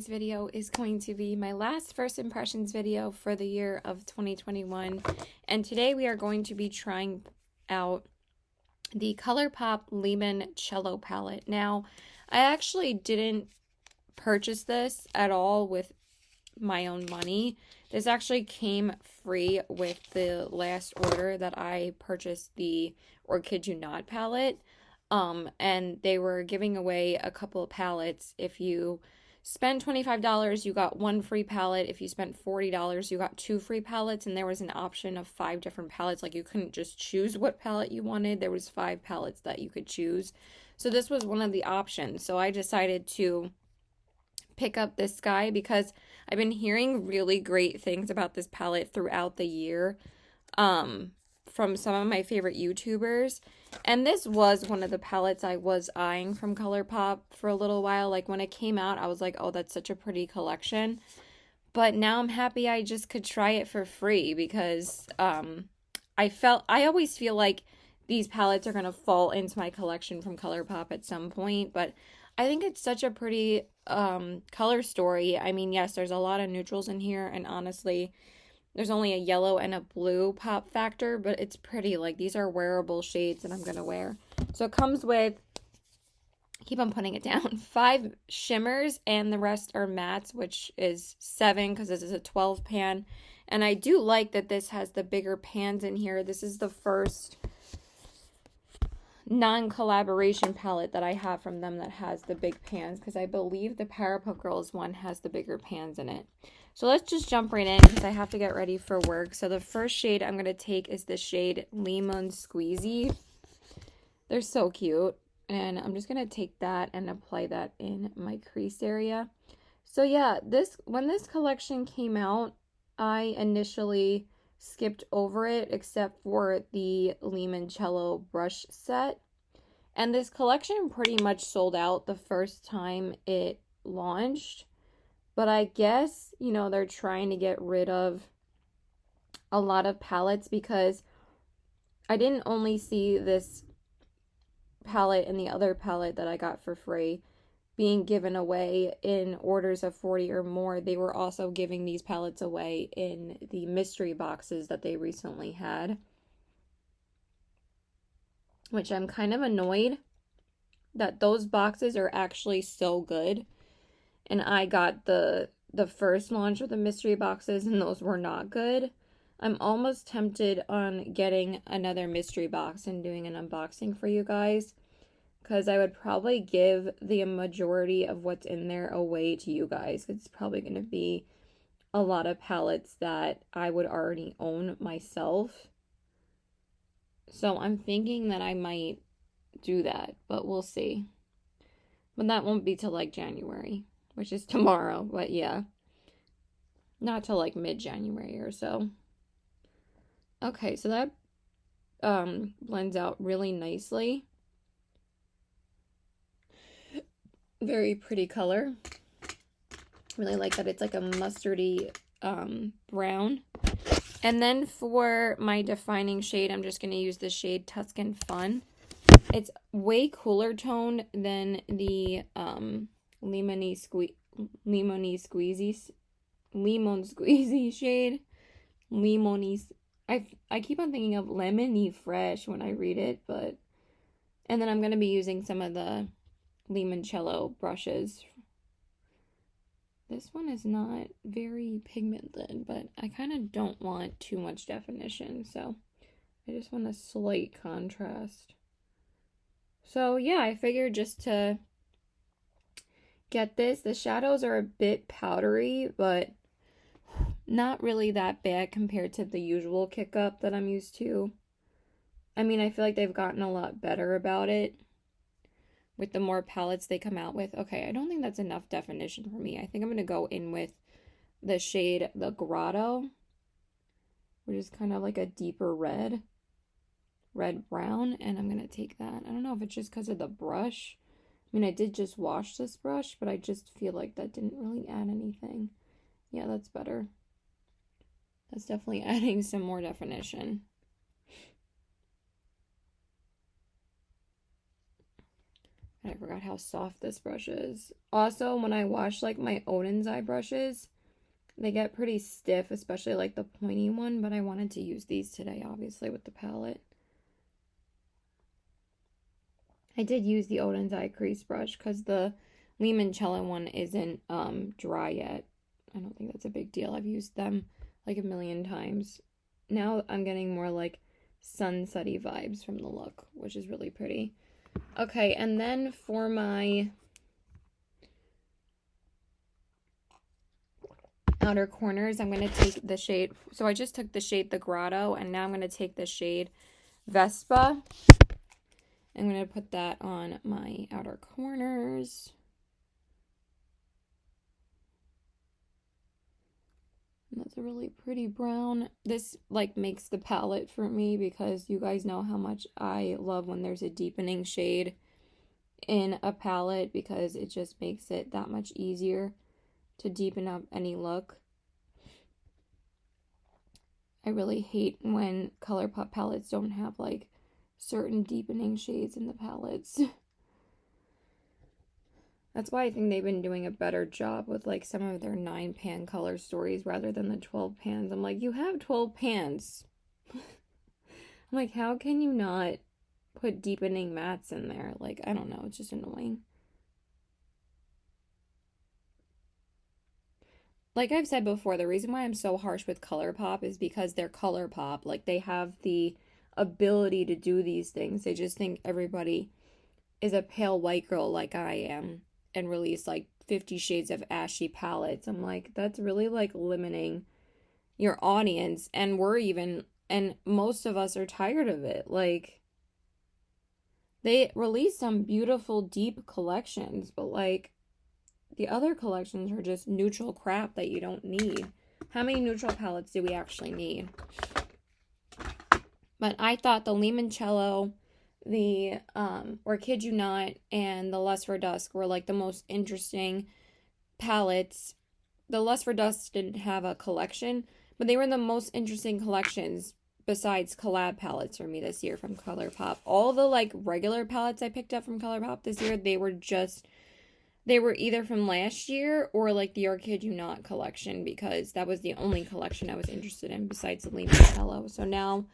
today's video is going to be my last first impressions video for the year of 2021. And today we are going to be trying out the Colourpop Limoncello Palette. Now, I actually didn't purchase this at all with my own money. This actually came free with the last order that I purchased the Or Kid You Not palette. And they were giving away a couple of palettes. If you spend $25, you got one free palette. If you spent $40, you got two free palettes. And there was an option of 5 different palettes. Like, you couldn't just choose what palette you wanted. There was 5 palettes that you could choose. So this was one of the options. So I decided to pick up this guy because I've been hearing really great things about this palette throughout the year from some of my favorite YouTubers. And this was one of the palettes I was eyeing from Colourpop for a little while. Like, when it came out, I was like, oh, that's such a pretty collection. But now I'm happy I just could try it for free because I always feel like these palettes are going to fall into my collection from Colourpop at some point. But I think it's such a pretty color story. I mean, yes, there's a lot of neutrals in here. And honestly, there's only a yellow and a blue pop factor, but it's pretty. Like, these are wearable shades that I'm going to wear. So it comes with, keep on putting it down, 5 shimmers, and the rest are mattes, which is 7 because this is a 12 pan. And I do like that this has the bigger pans in here. This is the first non-collaboration palette that I have from them that has the big pans, because I believe the Powerpuff Girls one has the bigger pans in it. So let's just jump right in because I have to get ready for work. So the first shade I'm going to take is the shade Lemon Squeezy. They're so cute. And I'm just going to take that and apply that in my crease area. So yeah, when this collection came out, I initially skipped over it except for the Limoncello brush set. And this collection pretty much sold out the first time it launched. But I guess, you know, they're trying to get rid of a lot of palettes because I didn't only see this palette and the other palette that I got for free being given away in orders of 40 or more. They were also giving these palettes away in the mystery boxes that they recently had, which I'm kind of annoyed that those boxes are actually so good. And I got the first launch of the mystery boxes, and those were not good. I'm almost tempted on getting another mystery box and doing an unboxing for you guys, because I would probably give the majority of what's in there away to you guys. It's probably going to be a lot of palettes that I would already own myself. So I'm thinking that I might do that, but we'll see. But that won't be till like January, which is tomorrow. But yeah, not till like mid-January or so. Okay, so that blends out really nicely. Very pretty color. Really like that it's like a mustardy brown. And then for my defining shade, I'm just going to use the shade Tuscan Fun. It's way cooler toned than the Lemon Squeezy shade. I keep on thinking of Lemony Fresh when I read it, but... And then I'm going to be using some of the Limoncello brushes. This one is not very pigmented, but I kind of don't want too much definition, so I just want a slight contrast. So yeah, I figured just to get this. The shadows are a bit powdery, but not really that bad compared to the usual Kick Up that I'm used to. I mean, I feel like they've gotten a lot better about it with the more palettes they come out with. Okay, I don't think that's enough definition for me. I think I'm going to go in with the shade The Grotto, which is kind of like a deeper red brown, and I'm going to take that. I don't know if it's just because of the brush. I mean, I did just wash this brush, but I just feel like that didn't really add anything. Yeah, that's better. That's definitely adding some more definition. I forgot how soft this brush is. Also, when I wash like my Odin's eye brushes, they get pretty stiff, especially like the pointy one, but I wanted to use these today, obviously, with the palette. I did use the Odin's eye crease brush because the Limoncello one isn't dry yet. I don't think that's a big deal. I've used them like a million times. Now I'm getting more like sunsetty vibes from the look, which is really pretty. Okay, and then for my outer corners, I'm going to take the shade. So I just took the shade The Grotto, and now I'm going to take the shade Vespa. I'm going to put that on my outer corners. That's a really pretty brown. This like makes the palette for me because you guys know how much I love when there's a deepening shade in a palette because it just makes it that much easier to deepen up any look. I really hate when Colourpop palettes don't have like certain deepening shades in the palettes. That's why I think they've been doing a better job with like some of their 9-pan color stories rather than the 12 pans. I'm like, you have 12 pans. I'm like, how can you not put deepening mattes in there? Like, I don't know, it's just annoying. Like I've said before, the reason why I'm so harsh with Colourpop is because they're Colourpop. Like, they have the ability to do these things. They just think everybody is a pale white girl like I am and release like 50 Shades of Ashy palettes. I'm like, that's really like limiting your audience. And and most of us are tired of it. Like, they release some beautiful deep collections, but like the other collections are just neutral crap that you don't need. How many neutral palettes do we actually need? But I thought the Limoncello, the Or Kid You Not, and the Lust for Dusk were like the most interesting palettes. The Lust for Dusk didn't have a collection, but they were the most interesting collections besides collab palettes for me this year from Colourpop. All the like regular palettes I picked up from Colourpop this year, they were either from last year or like the Or Kid You Not collection, because that was the only collection I was interested in besides the Limoncello. So now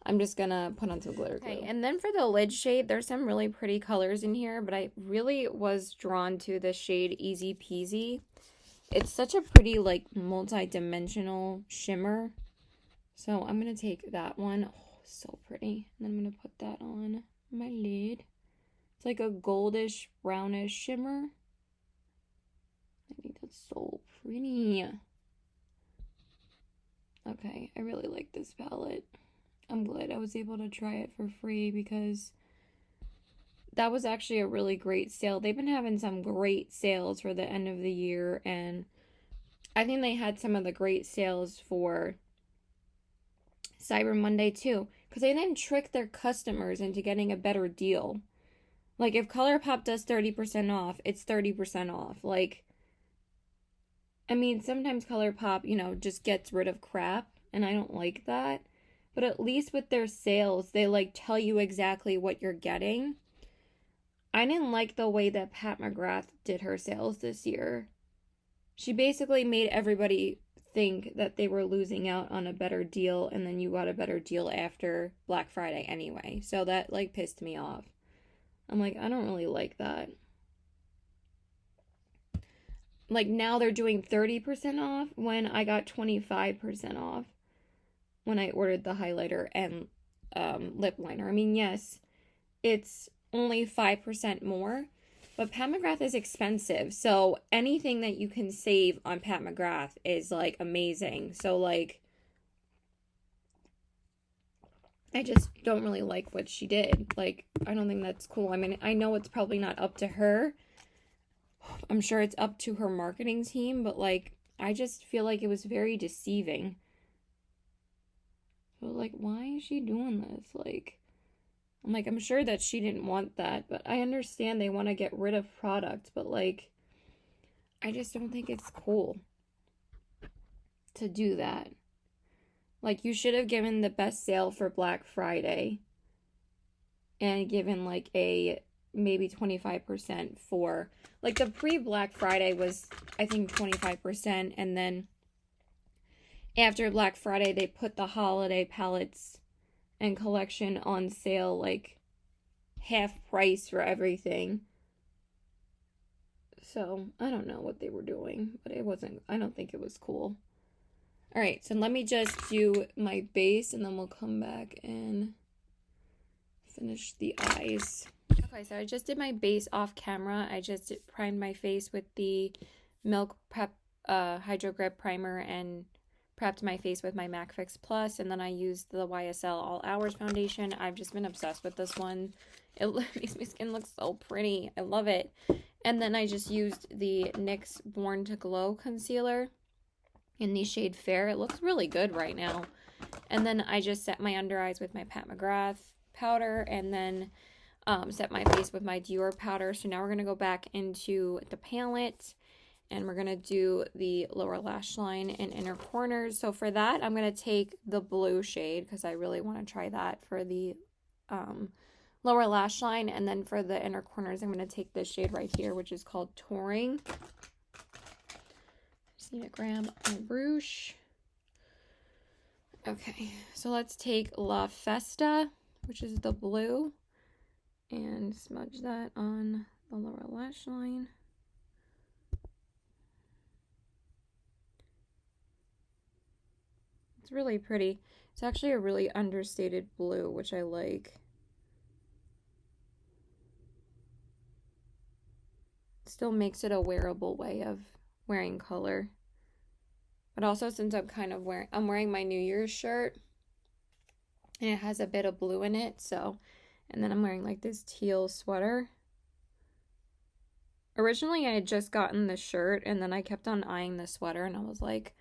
I'm just gonna put on some glitter glue. Okay, and then for the lid shade, there's some really pretty colors in here, but I really was drawn to the shade Easy Peasy. It's such a pretty, like, multi-dimensional shimmer. So I'm gonna take that one. Oh, so pretty. And then I'm gonna put that on my lid. It's like a goldish, brownish shimmer. I think that's so pretty. Okay, I really like this palette. I'm glad I was able to try it for free because that was actually a really great sale. They've been having some great sales for the end of the year, and I think they had some of the great sales for Cyber Monday too, because they then trick their customers into getting a better deal. Like, if Colourpop does 30% off, it's 30% off. Like, I mean, sometimes Colourpop, you know, just gets rid of crap, and I don't like that. But at least with their sales, they like tell you exactly what you're getting. I didn't like the way that Pat McGrath did her sales this year. She basically made everybody think that they were losing out on a better deal, and then you got a better deal after Black Friday anyway. So that like pissed me off. I'm like, I don't really like that. Like, now they're doing 30% off when I got 25% off when I ordered the highlighter and lip liner. I mean, yes, it's only 5% more, but Pat McGrath is expensive. So anything that you can save on Pat McGrath is like amazing. So like, I just don't really like what she did. Like, I don't think that's cool. I mean, I know it's probably not up to her. I'm sure it's up to her marketing team, but like, I just feel like it was very deceiving. So like, why is she doing this? Like, I'm like, I'm sure that she didn't want that, but I understand they want to get rid of product, but like, I just don't think it's cool to do that. Like, you should have given the best sale for Black Friday and given like a maybe 25% for, like, the pre-Black Friday was, I think, 25%, and then after Black Friday, they put the holiday palettes and collection on sale, like, half price for everything. So, I don't know what they were doing, but it wasn't, I don't think it was cool. Alright, so let me just do my base, and then we'll come back and finish the eyes. Okay, so I just did my base off camera. I just primed my face with the Milk Prep Hydro Grip Primer and prepped my face with my MAC Fix Plus, and then I used the YSL All Hours Foundation. I've just been obsessed with this one. It makes my skin look so pretty. I love it. And then I just used the NYX Born to Glow Concealer in the shade Fair. It looks really good right now. And then I just set my under eyes with my Pat McGrath powder, and then set my face with my Dior powder. So now we're going to go back into the palette, and we're going to do the lower lash line and inner corners. So for that, I'm going to take the blue shade because I really want to try that for the lower lash line. And then for the inner corners, I'm going to take this shade right here, which is called Touring. Just need to grab my brush. Okay, so let's take La Festa, which is the blue, and smudge that on the lower lash line. It's really pretty. It's actually a really understated blue, which I like. Still makes it a wearable way of wearing color. But also, since I'm wearing my New Year's shirt, and it has a bit of blue in it, so, and then I'm wearing like this teal sweater. Originally, I had just gotten the shirt, and then I kept on eyeing the sweater, and I was like,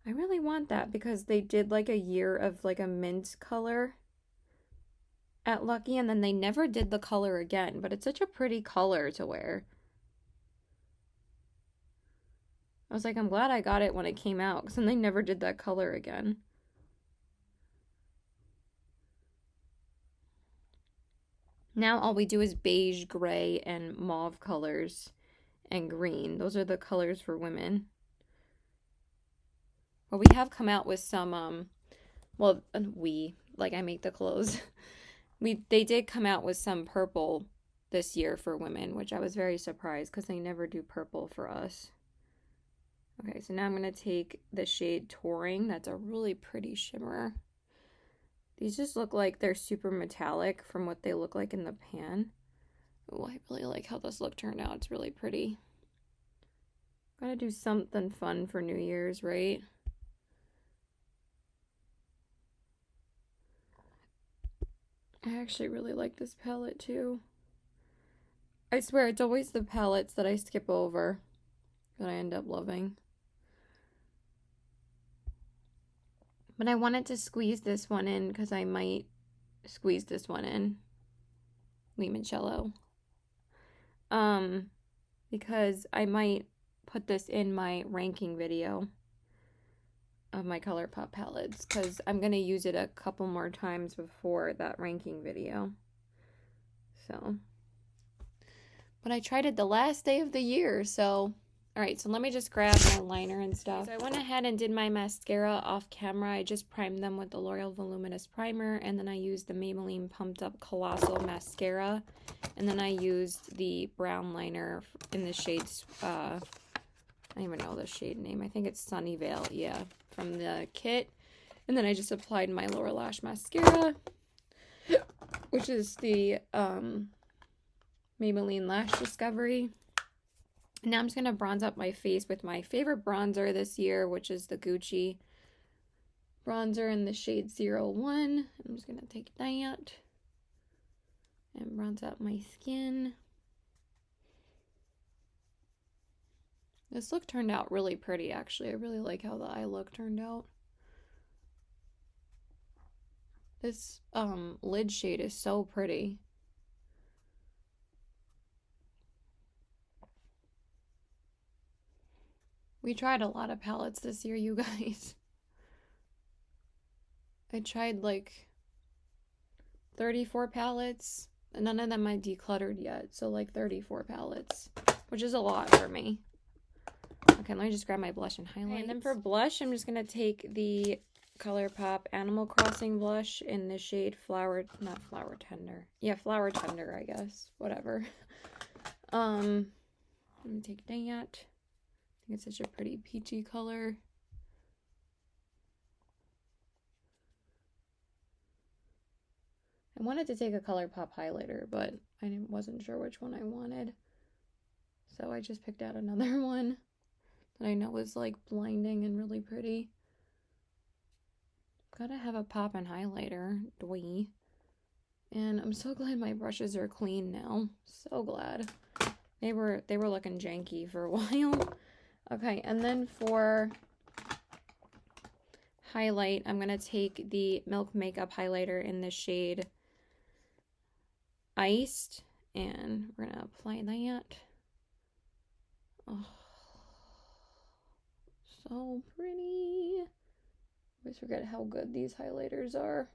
I really want that, because they did like a year of like a mint color at Lucky, and then they never did the color again, but it's such a pretty color to wear. I was like, I'm glad I got it when it came out, because then they never did that color again. Now all we do is beige, gray, and mauve colors, and green. Those are the colors for women. Well, we have come out with some, well, like I make the clothes. They did come out with some purple this year for women, which I was very surprised, because they never do purple for us. Okay, so now I'm going to take the shade Touring. That's a really pretty shimmer. These just look like they're super metallic from what they look like in the pan. Oh, I really like how this look turned out. It's really pretty. Gotta do something fun for New Year's, right? I actually really like this palette too. I swear, it's always the palettes that I skip over that I end up loving. But I wanted to squeeze this one in because I might squeeze this one in. Limoncello. Because I might put this in my ranking video of my Colourpop palettes, because I'm going to use it a couple more times before that ranking video. So, but I tried it the last day of the year, so... Alright, so let me just grab my liner and stuff. So I went ahead and did my mascara off camera. I just primed them with the L'Oreal Voluminous Primer, and then I used the Maybelline Pumped Up Colossal Mascara, and then I used the brown liner in the shades, I don't even know the shade name. I think it's Sunnyvale, yeah, from the kit. And then I just applied my lower lash mascara, which is the Maybelline Lash Discovery. Now I'm just going to bronze up my face with my favorite bronzer this year, which is the Gucci bronzer in the shade 01. I'm just going to take that and bronze up my skin. This look turned out really pretty, actually. I really like how the eye look turned out. This lid shade is so pretty. We tried a lot of palettes this year, you guys. I tried like 34 palettes. none of them I decluttered yet. So like 34 palettes, which is a lot for me. Okay, let me just grab my blush and highlight. Okay, and then for blush, I'm just going to take the Colourpop Animal Crossing blush in the shade Flower Tender, I guess. Whatever. Let me take that. I think it's such a pretty peachy color. I wanted to take a Colourpop highlighter, but I wasn't sure which one I wanted. So I just picked out another one that I know is like blinding and really pretty. Gotta have a poppin' highlighter, dwee. And I'm so glad my brushes are clean now. So glad. They were looking janky for a while. Okay, and then for highlight, I'm gonna take the Milk Makeup highlighter in the shade Iced, and we're gonna apply that. Oh, so pretty. I always forget how good these highlighters are.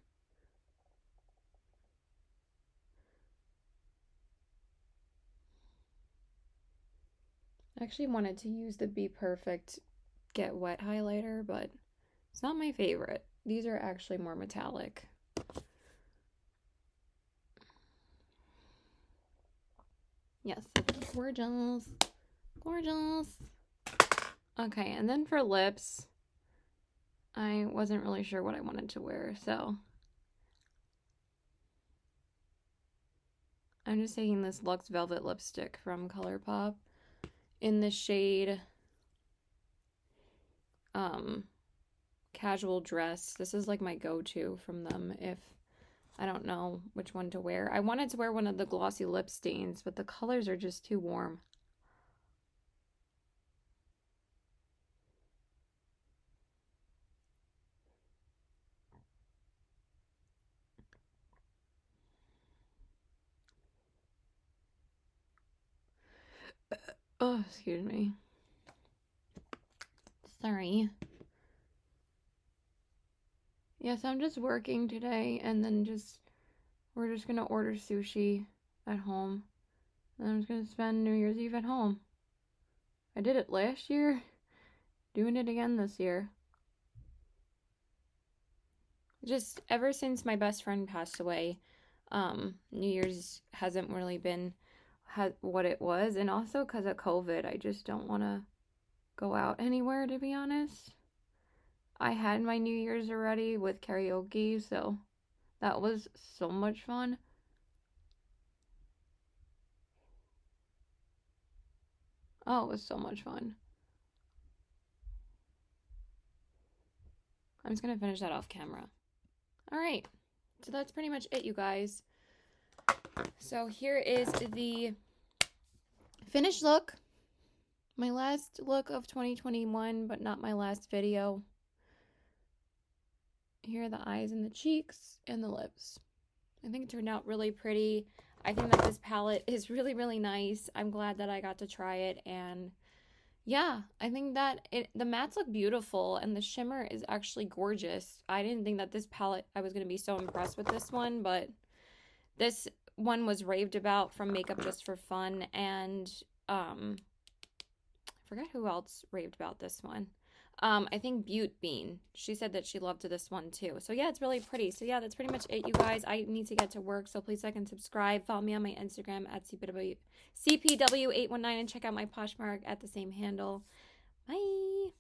I actually wanted to use the Be Perfect Get Wet highlighter, but it's not my favorite. These are actually more metallic. Yes, gorgeous. Gorgeous. Okay, and then for lips, I wasn't really sure what I wanted to wear, so I'm just taking this Luxe Velvet lipstick from Colourpop in the shade Casual Dress. This is like my go-to from them if I don't know which one to wear. I wanted to wear one of the glossy lip stains, but the colors are just too warm. Oh, excuse me. Sorry. Yes, I'm just working today, and then we're just gonna order sushi at home. And I'm just gonna spend New Year's Eve at home. I did it last year, doing it again this year. Just ever since my best friend passed away, New Year's hasn't really been what it was, and also because of COVID, I just don't want to go out anywhere, to be honest. I had my New Year's already with karaoke, so that was so much fun. Oh, it was so much fun. I'm just gonna finish that off camera. All right, so that's pretty much it, you guys. So here is the finished look. My last look of 2021, but not my last video. Here are the eyes and the cheeks and the lips. I think it turned out really pretty. I think that this palette is really, really nice. I'm glad that I got to try it, and yeah, I think that the mattes look beautiful and the shimmer is actually gorgeous. I didn't think that this palette, I was going to be so impressed with this one, but this one was raved about from Makeup Just for Fun, and I forget who else raved about this one. I think Butte Bean. She said that she loved this one too. So yeah, it's really pretty. So yeah, that's pretty much it, you guys. I need to get to work, so please like and subscribe. Follow me on my Instagram at CPW819 and check out my Poshmark at the same handle. Bye.